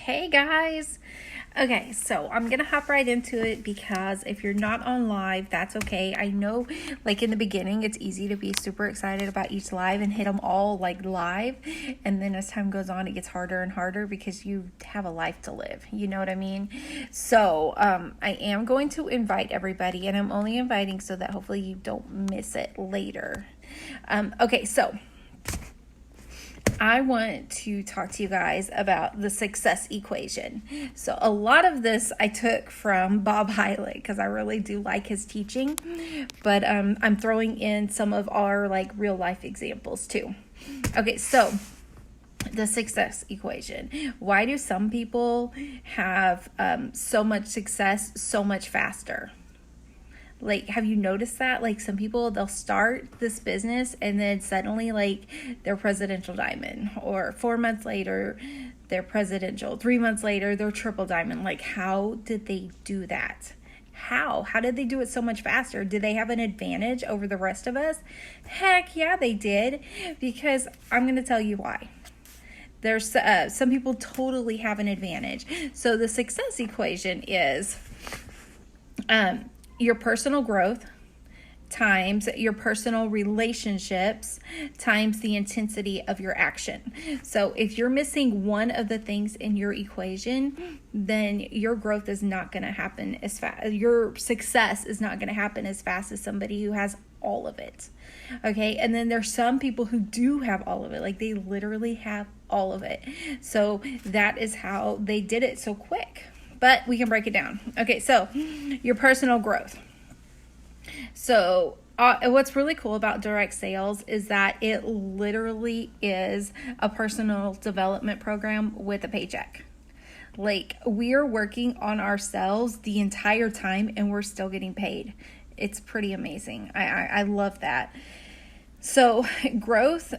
Hey guys. Okay, so I'm gonna hop right into it because if you're not on live, that's okay. I know, like in the beginning, it's easy to be super excited about each live and hit them all like live, and then as time goes on, it gets harder and harder because you have a life to live. You know what I mean? So I am going to invite everybody, and I'm only inviting so that hopefully you don't miss it later. Okay, so I want to talk to you guys about the success equation. So a lot of this I took from Bob Hiley because I really do like his teaching, but I'm throwing in some of our like real life examples too. Okay, so the success equation. Why do some people have so much success so much faster? Like, have you noticed that? Like, some people, they'll start this business and then suddenly, like, they're presidential diamond. Or 4 months later, they're presidential. 3 months later, they're triple diamond. Like, how did they do that? How did they do it so much faster? Did they have an advantage over the rest of us? Heck yeah, they did. Because I'm going to tell you why. There's some people totally have an advantage. So the success equation is your personal growth times your personal relationships times the intensity of your action. So if you're missing one of the things in your equation, then your growth is not going to happen as fast. Your success is not going to happen as fast as somebody who has all of it. Okay. And then there's some people who do have all of it. Like, they literally have all of it. So that is how they did it so quick. But we can break it down. Okay, so your personal growth. So what's really cool about direct sales is that it literally is a personal development program with a paycheck. Like, we are working on ourselves the entire time and we're still getting paid. It's pretty amazing. I love that. So growth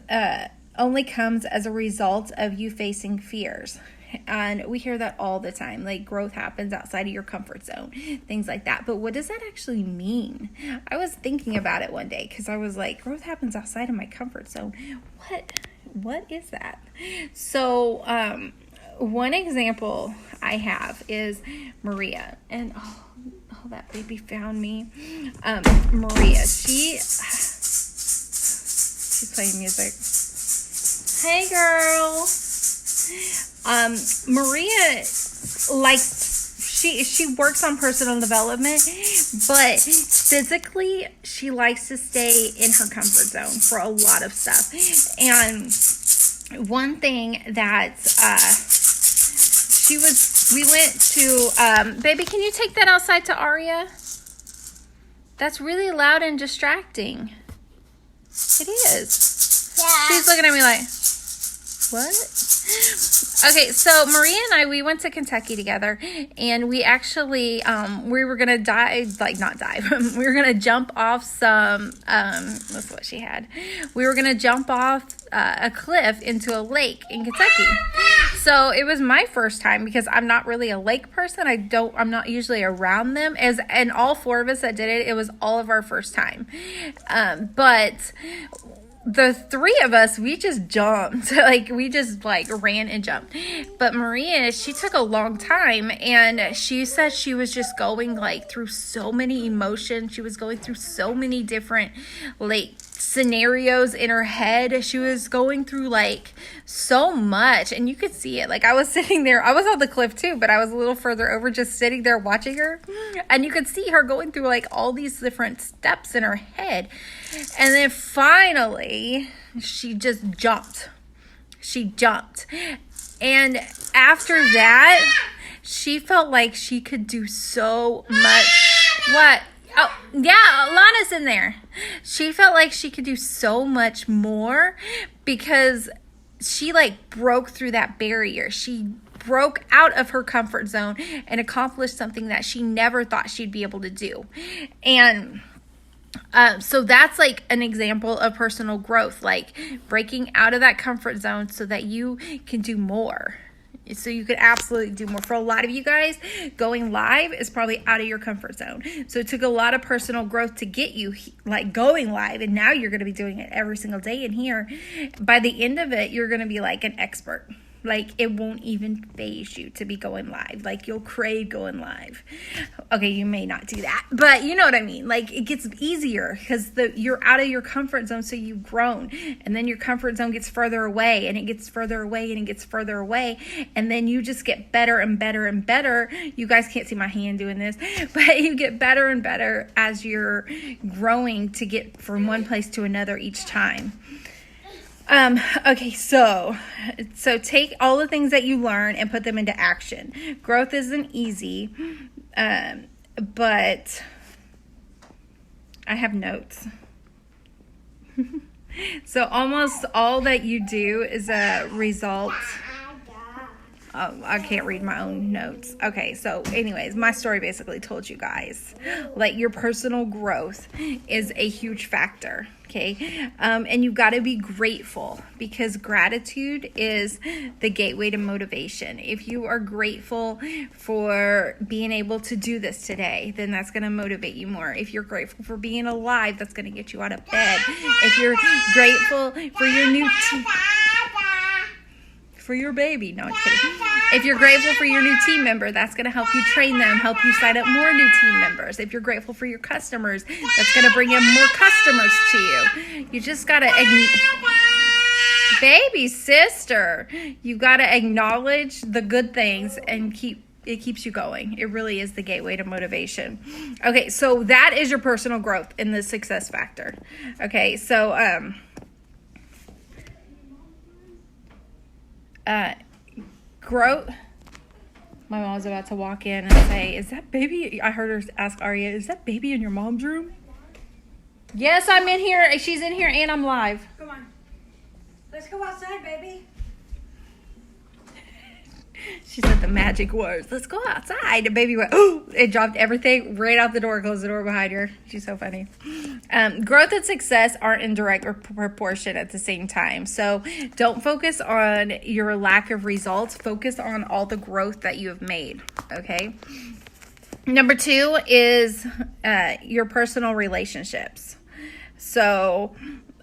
only comes as a result of you facing fears. And we hear that all the time, like growth happens outside of your comfort zone, things like that. But what does that actually mean? I was thinking about it one day because I was like, growth happens outside of my comfort zone. What is that? So one example I have is Maria. And oh, that baby found me. Maria, she's playing music. Hey, girl. Maria she works on personal development, but physically she likes to stay in her comfort zone for a lot of stuff. And one thing that we went to, baby, can you take that outside to Aria? That's really loud and distracting. It is. Yeah. She's looking at me like, what? Okay, so Maria and I, we went to Kentucky together, and we actually, we were going to we were going to jump off some, that's what she had. We were going to jump off a cliff into a lake in Kentucky. So it was my first time because I'm not really a lake person. I'm not usually around them. And all four of us that did it, it was all of our first time. But the three of us, we just jumped. We just ran and jumped. But Maria, she took a long time, and she said she was just going through so many emotions. She was going through so many different scenarios in her head. She was going through so much, and you could see it. I was sitting there, I was on the cliff too, but I was a little further over, just sitting there watching her, and you could see her going through all these different steps in her head. And then finally she just jumped. And after that, she felt like she could do so much. What? Oh, yeah, Lana's in there. She felt like she could do so much more because she broke through that barrier. She broke out of her comfort zone and accomplished something that she never thought she'd be able to do. And so that's an example of personal growth, breaking out of that comfort zone so that you can do more. So you could absolutely do more. For a lot of you guys, going live is probably out of your comfort zone. So it took a lot of personal growth to get you going live. And now you're going to be doing it every single day in here. By the end of it, you're going to be an expert. Like, it won't even faze you to be going live. Like, you'll crave going live. Okay, you may not do that, but you know what I mean. Like, it gets easier because you're out of your comfort zone, so you've grown. And then your comfort zone gets further away, and it gets further away, and it gets further away. And then you just get better and better and better. You guys can't see my hand doing this, but you get better and better as you're growing to get from one place to another each time. Okay, so take all the things that you learn and put them into action. Growth isn't easy, but I have notes. So almost all that you do is a result. Oh, I can't read my own notes. Okay, so anyways, my story basically told you guys, like, your personal growth is a huge factor, okay? And you've got to be grateful, because gratitude is the gateway to motivation. If you are grateful for being able to do this today, then that's going to motivate you more. If you're grateful for being alive, that's going to get you out of bed. If you're grateful for your new for your baby. No, I'm kidding. If you're grateful for your new team member, that's going to help you train them, help you sign up more new team members. If you're grateful for your customers, that's going to bring in more customers to you. You just got to baby sister, you got to acknowledge the good things and it keeps you going. It really is the gateway to motivation. Okay, so that is your personal growth in the success factor. Okay, so growth. My mom's about to walk in and say, is that baby? I heard her ask Aria, is that baby in your mom's room? Yes, I'm in here. She's in here and I'm live. Come on. Let's go outside, baby. She said the magic words. Let's go outside. The baby went, oh, it dropped everything right out the door, closed the door behind her. She's so funny. Growth and success aren't in direct proportion at the same time. So don't focus on your lack of results. Focus on all the growth that you have made. Okay. Number 2 is your personal relationships. So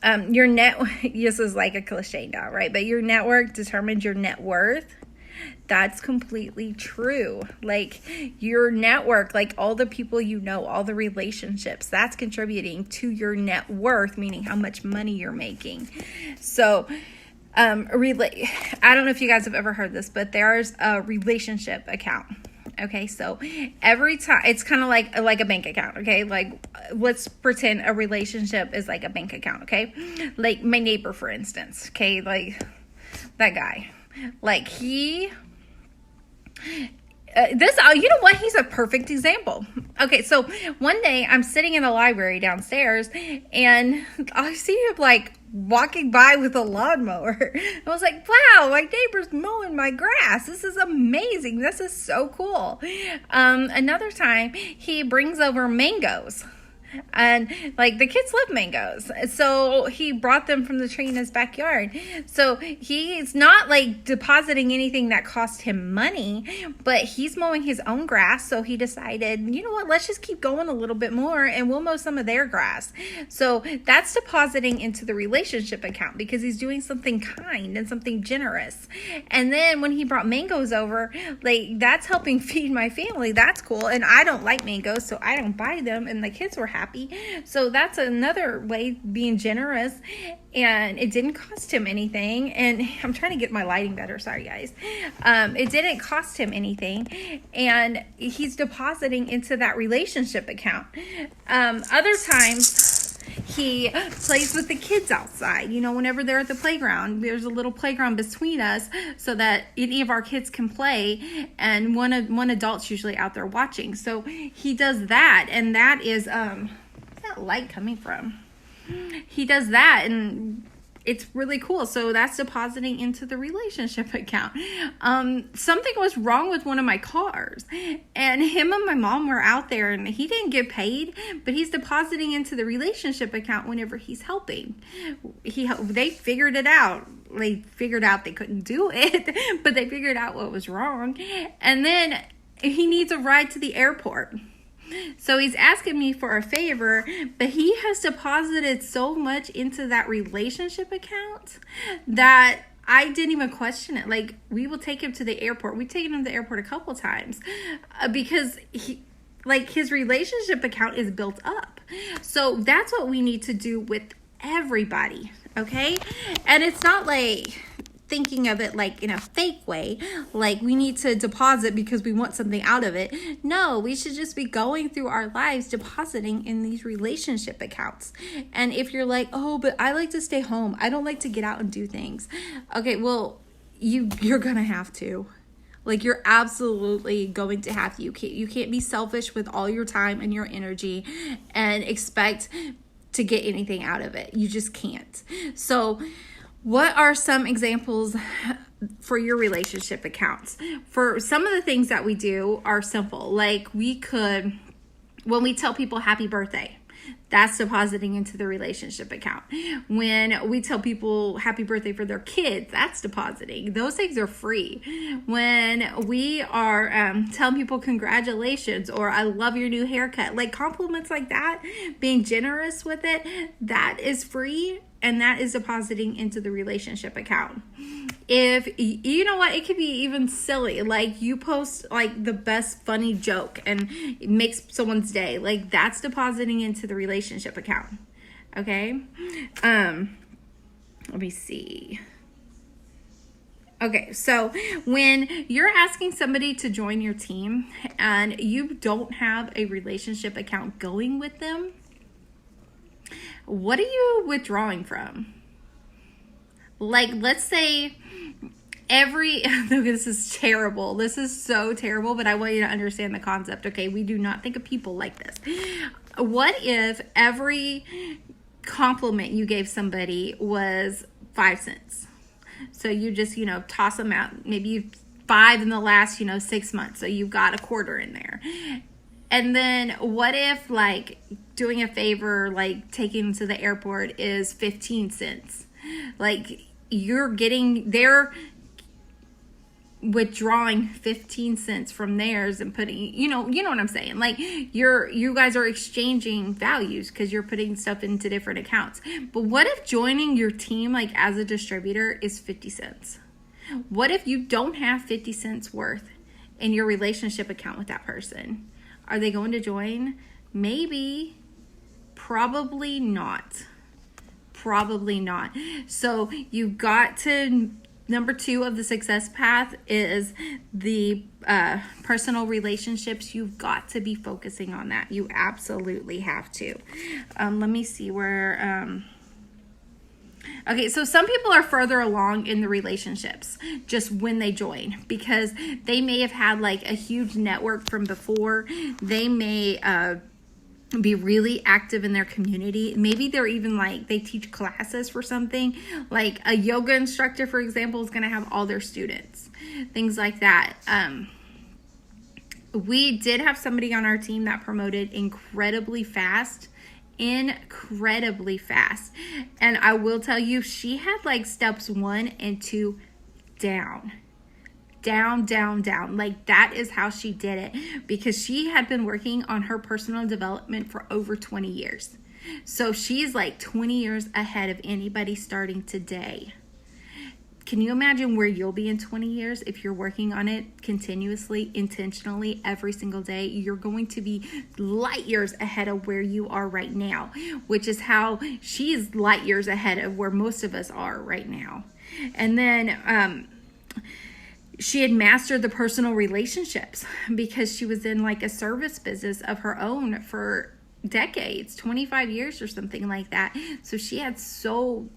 this is like a cliche now, right? But your network determines your net worth. That's completely true. Like, your network, like all the people you know, all the relationships, that's contributing to your net worth, meaning how much money you're making. So, I don't know if you guys have ever heard this, but there's a relationship account. Okay, so every time, it's kind of like a bank account. Okay, like, let's pretend a relationship is like a bank account. Okay, like my neighbor, for instance. Okay, like that guy, like you know what? He's a perfect example. Okay, so one day I'm sitting in the library downstairs and I see him like walking by with a lawnmower. I was like, wow, my neighbor's mowing my grass. This is amazing. This is so cool. Another time he brings over mangoes. And like the kids love mangoes, so he brought them from the tree in his backyard. So he's not like depositing anything that cost him money, but he's mowing his own grass. So he decided, you know what, let's just keep going a little bit more and we'll mow some of their grass. So that's depositing into the relationship account because he's doing something kind and something generous. And then when he brought mangoes over, like, that's helping feed my family. That's cool. And I don't like mangoes, so I don't buy them, and the kids were happy. So that's another way, being generous, and it didn't cost him anything. And I'm trying to get my lighting better. Sorry, guys. It didn't cost him anything, and he's depositing into that relationship account. Other times he plays with the kids outside. You know, whenever they're at the playground, there's a little playground between us so that any of our kids can play, and one adult's usually out there watching. So he does that, and that is where's that light coming from? He does that, and it's really cool. So that's depositing into the relationship account. Something was wrong with one of my cars, and him and my mom were out there, and he didn't get paid, but he's depositing into the relationship account whenever he's helping. They figured it out. They figured out they couldn't do it, but they figured out what was wrong. And then he needs a ride to the airport. So he's asking me for a favor, but he has deposited so much into that relationship account that I didn't even question it. Like, we will take him to the airport. We've taken him to the airport a couple times because his relationship account is built up. So that's what we need to do with everybody, okay? And it's not like thinking of it like in a fake way, like we need to deposit because we want something out of it. No, we should just be going through our lives depositing in these relationship accounts. And if you're like, oh, but I like to stay home, I don't like to get out and do things. Okay, well, you're gonna have to. Like, you're absolutely going to have to. You can't be selfish with all your time and your energy and expect to get anything out of it. You just can't. So what are some examples for your relationship accounts? For some of the things that we do are simple. Like, we could, when we tell people happy birthday, that's depositing into the relationship account. When we tell people happy birthday for their kids, that's depositing. Those things are free. When we are telling people congratulations or I love your new haircut, like compliments like that, being generous with it, that is free. And that is depositing into the relationship account. If, you know what, it could be even silly. Like, you post like the best funny joke and it makes someone's day. Like, that's depositing into the relationship account. Okay. Let me see. Okay, so when you're asking somebody to join your team and you don't have a relationship account going with them, what are you withdrawing from? Like, let's say this is terrible. This is so terrible, but I want you to understand the concept, okay? We do not think of people like this. What if every compliment you gave somebody was 5 cents? So you just, toss them out. Maybe you 5 in the last, 6 months. So you've got a quarter in there. And then what if, like, doing a favor, like taking them to the airport is 15 cents? Like, they're withdrawing 15 cents from theirs and putting, you know what I'm saying? Like, you guys are exchanging values because you're putting stuff into different accounts. But what if joining your team, like as a distributor, is 50 cents? What if you don't have 50 cents worth in your relationship account with that person? Are they going to join? Maybe. Probably not. Probably not. So you've got to, number 2 of the success path is the personal relationships. You've got to be focusing on that. You absolutely have to. Let me see where... Okay, so some people are further along in the relationships just when they join because they may have had like a huge network from before. They may be really active in their community. Maybe they're even like, they teach classes for something. Like a yoga instructor, for example, is going to have all their students. Things like that. We did have somebody on our team that promoted incredibly fast. And I will tell you, she had like steps 1 and 2 down. Like, that is how she did it because she had been working on her personal development for over 20 years. So she's like 20 years ahead of anybody starting today. Can you imagine where you'll be in 20 years if you're working on it continuously, intentionally, every single day? You're going to be light years ahead of where you are right now, which is how she's light years ahead of where most of us are right now. And then she had mastered the personal relationships because she was in like a service business of her own for decades, 25 years or something like that. So she had so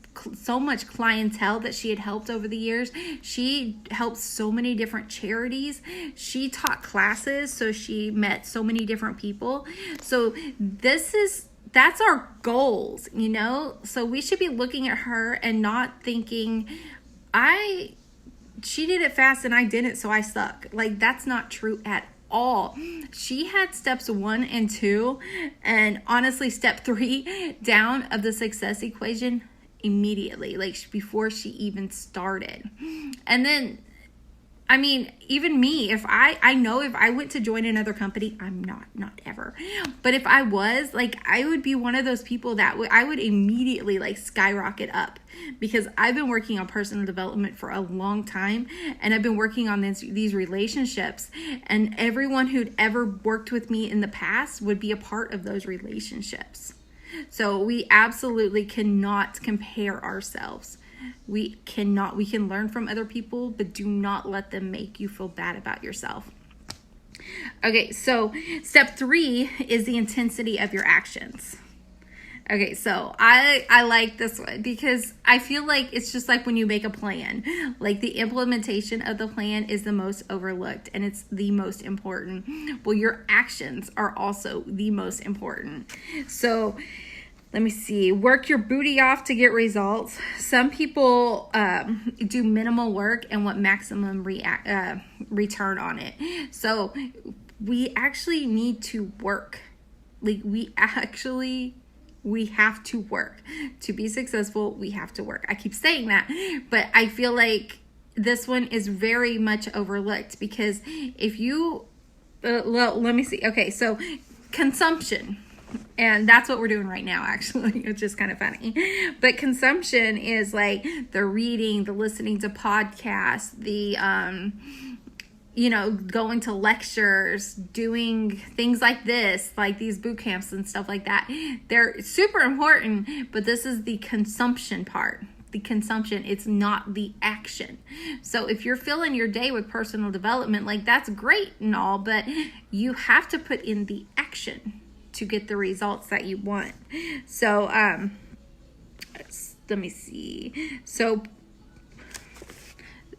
much clientele that she had helped over the years. She helped so many different charities. She taught classes, so she met so many different people. So that's our goals, So we should be looking at her and not thinking, she did it fast and I didn't, so I suck. Like, that's not true at all. She had steps 1 and 2, and honestly, step 3 down of the success equation immediately, like before she even started. And then I mean, even me, if I know if I went to join another company, I'm not ever. But if I was, like, I would be one of those people that I would immediately like skyrocket up, because I've been working on personal development for a long time, and I've been working on these relationships, and everyone who'd ever worked with me in the past would be a part of those relationships. So we absolutely cannot compare ourselves. We can learn from other people, but do not let them make you feel bad about yourself. Okay, so step 3 is the intensity of your actions. Okay, so I like this one because I feel like it's just like when you make a plan, like the implementation of the plan is the most overlooked and it's the most important. Well, your actions are also the most important. So let me see. Work your booty off to get results. Some people do minimal work and want maximum return on it. So we actually need to work. Like we have to work. To be successful, we have to work. I keep saying that, but I feel like this one is very much overlooked because if you, let me see. Okay, so consumption. And that's what we're doing right now, actually, which is kind of funny. But consumption is like the reading, the listening to podcasts, the, going to lectures, doing things like this, like these boot camps and stuff like that. They're super important, but this is the consumption part. The consumption, it's not the action. So if you're filling your day with personal development, like that's great and all, but you have to put in the action to get the results that you want. So let me see. So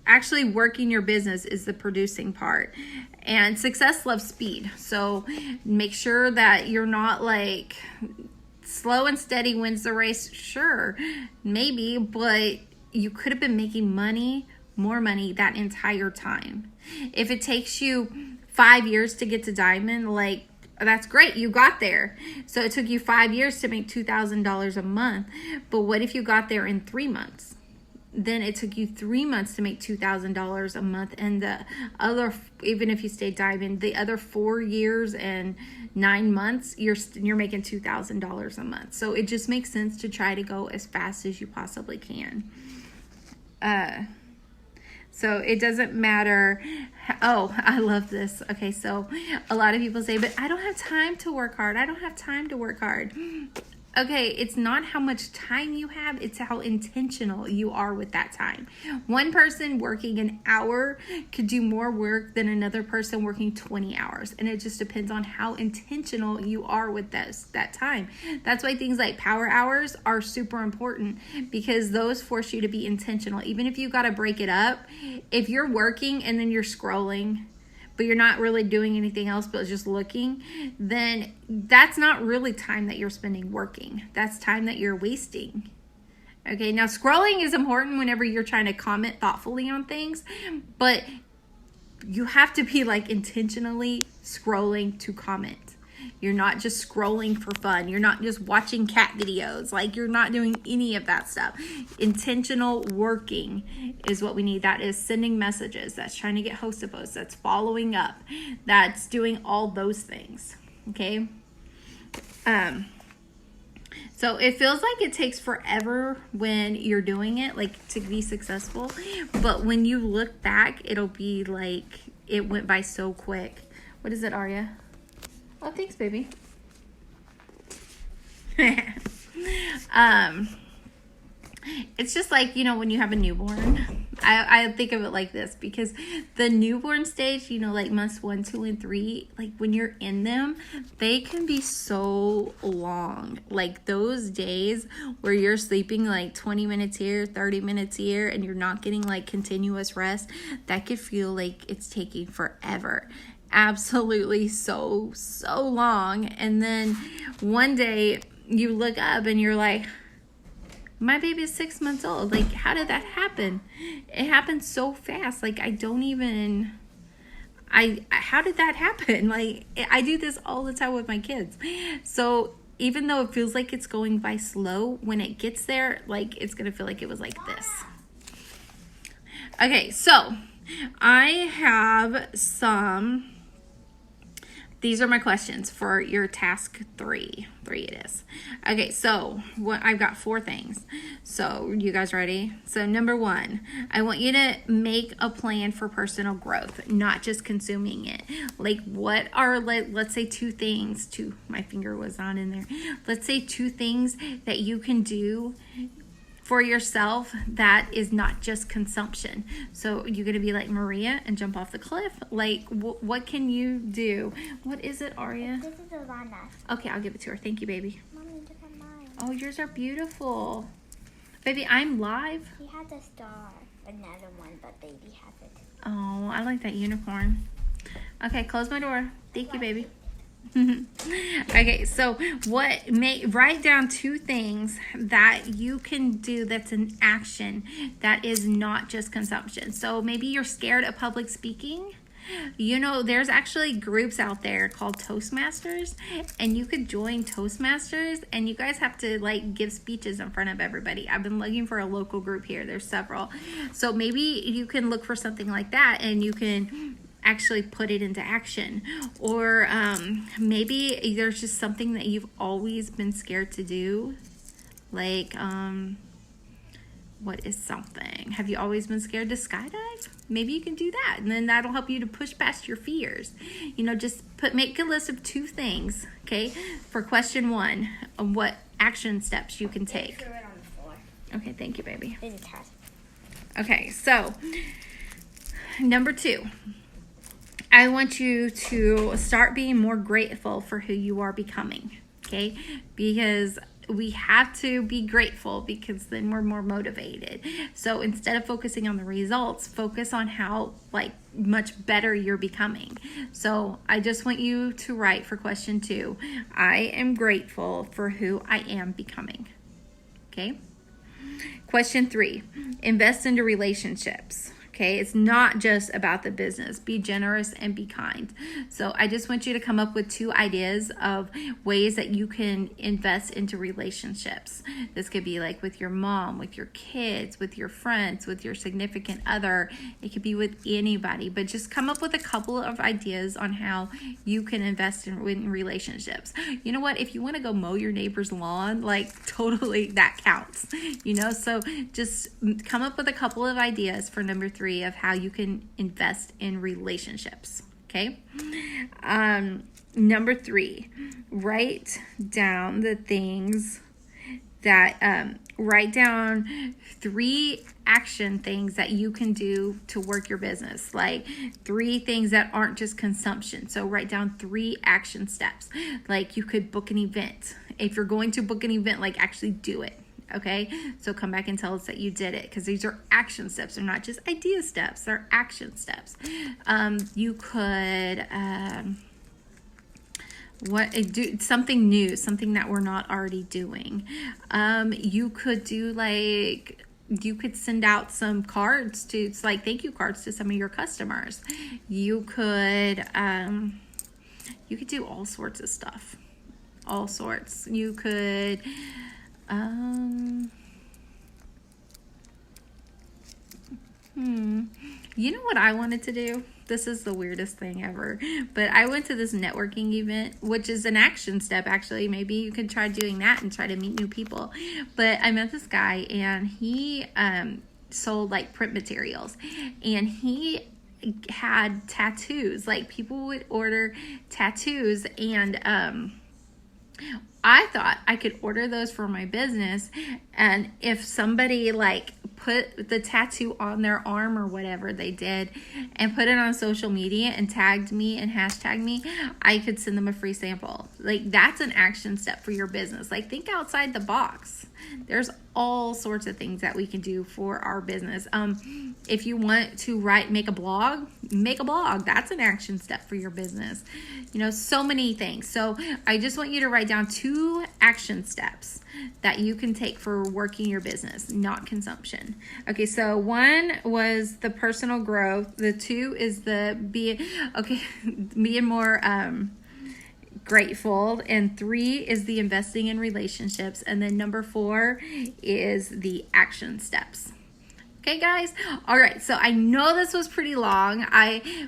actually working your business is the producing part, and success loves speed. So make sure that you're not like slow and steady wins the race. Sure, maybe, but you could have been making more money that entire time. If it takes you 5 years to get to diamond, like that's great, you got there. So it took you 5 years to make $2,000 a month. But what if you got there in 3 months? Then it took you 3 months to make $2,000 a month. And the other, even if you stayed diamond, the other 4 years and 9 months, you're making $2,000 a month. So it just makes sense to try to go as fast as you possibly can. So it doesn't matter. Oh, I love this. Okay, so a lot of people say, but I don't have time to work hard. I don't have time to work hard. Okay, it's not how much time you have, it's how intentional you are with that time. One person working an hour could do more work than another person working 20 hours. And it just depends on how intentional you are with that time. That's why things like power hours are super important, because those force you to be intentional. Even if you got to break it up, if you're working and then you're scrolling, but you're not really doing anything else but just looking, then that's not really time that you're spending working. That's time that you're wasting. Okay, now scrolling is important whenever you're trying to comment thoughtfully on things, but you have to be like intentionally scrolling to comment. You're not just scrolling for fun. You're not just watching cat videos. Like, you're not doing any of that stuff. Intentional working is what we need. That is sending messages. That's trying to get host to post. That's following up. That's doing all those things. Okay? So it feels like it takes forever when you're doing it, like, to be successful. But when you look back, it'll be like it went by so quick. What is it, Aria? Oh, thanks, baby. It's just like, when you have a newborn, I think of it like this, because the newborn stage, like months 1, 2, and 3, like when you're in them, they can be so long. Like those days where you're sleeping like 20 minutes here, 30 minutes here, and you're not getting like continuous rest, that could feel like it's taking forever. Absolutely so long. And then one day you look up and you're like, my baby is 6 months old. Like, how did that happen? It happened so fast. Like, how did that happen? Like, I do this all the time with my kids. So even though it feels like it's going by slow, when it gets there, like, it's going to feel like it was like this. Okay, so I have these are my questions for your task 3. 3 it is. Okay, so I've got 4 things. So you guys ready? So number 1, I want you to make a plan for personal growth, not just consuming it. Like what are, let's say 2 things, my finger was not in there. Let's say 2 things that you can do for yourself that is not just consumption. So you're gonna be like Maria and jump off the cliff. Like what can you do? What is it, Aria? This is Alana. Okay, I'll give it to her. Thank you, baby. Mommy, look at mine. Oh, yours are beautiful. Baby, I'm live. He has a star. Another one, but baby has it. Oh, I like that unicorn. Okay, close my door. Thank you, baby. Okay, so write down 2 things that you can do that's an action that is not just consumption. So maybe you're scared of public speaking. You know, there's actually groups out there called Toastmasters, and you could join Toastmasters, and you guys have to like give speeches in front of everybody. I've been looking for a local group here. There's several. So maybe you can look for something like that, and you can actually put it into action. Or maybe there's just something that you've always been scared to do. Like, what is something? Have you always been scared to skydive? Maybe you can do that, and then that'll help you to push past your fears. You know, just make a list of 2 things, okay? For question 1, what action steps you can take. Threw it on the floor. Okay, thank you, baby. It's a task. Okay, so number 2. I want you to start being more grateful for who you are becoming, okay? Because we have to be grateful, because then we're more motivated. So instead of focusing on the results, focus on how much better you're becoming. So I just want you to write for question 2, I am grateful for who I am becoming, okay? Question 3, invest into relationships. Okay, it's not just about the business. Be generous and be kind. So I just want you to come up with 2 ideas of ways that you can invest into relationships. This could be like with your mom, with your kids, with your friends, with your significant other. It could be with anybody, but just come up with a couple of ideas on how you can invest in relationships. You know what? If you want to go mow your neighbor's lawn, totally that counts. You know, so just come up with a couple of ideas for number 3 of how you can invest in relationships. Okay. Number 3, write down the things that write down 3 action things that you can do to work your business, like 3 things that aren't just consumption. So write down 3 action steps. Like you could book an event. If you're going to book an event, actually do it. Okay, so come back and tell us that you did it, because these are action steps. They're not just idea steps, they're action steps. You could do something new, something that we're not already doing. You could do you could send out some cards to thank you cards to some of your customers. You could do all sorts of stuff. All sorts. You could you know what I wanted to do? This is the weirdest thing ever, but I went to this networking event, which is an action step. Actually, maybe you could try doing that and try to meet new people. But I met this guy, and he sold print materials, and he had tattoos. People would order tattoos, and I thought I could order those for my business, and if somebody put the tattoo on their arm or whatever they did and put it on social media and tagged me and hashtagged me, I could send them a free sample. That's an action step for your business. Think outside the box. There's all sorts of things that we can do for our business. If you want to make a blog. That's an action step for your business. You know, so many things. So I just want you to write down 2 action steps that you can take for working your business, not consumption. Okay, so 1 was the personal growth. The 2 is being more grateful, and 3 is the investing in relationships, and then number 4 is the action steps. Okay, guys? All right, so I know this was pretty long. I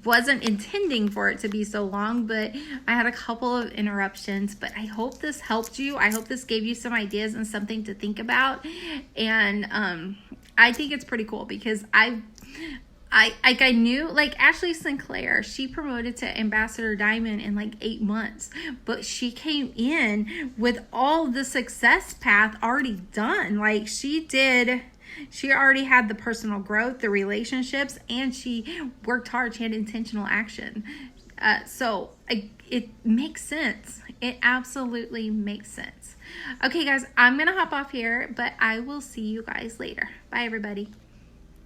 wasn't intending for it to be so long, but I had a couple of interruptions, but I hope this helped you. I hope this gave you some ideas and something to think about. And I think it's pretty cool because I knew, like, Ashley Sinclair, she promoted to Ambassador Diamond in like 8 months, but she came in with all the success path already done. Like, she already had the personal growth, the relationships, and she worked hard. She had intentional action. It makes sense. It absolutely makes sense. Okay, guys, I'm going to hop off here, but I will see you guys later. Bye, everybody.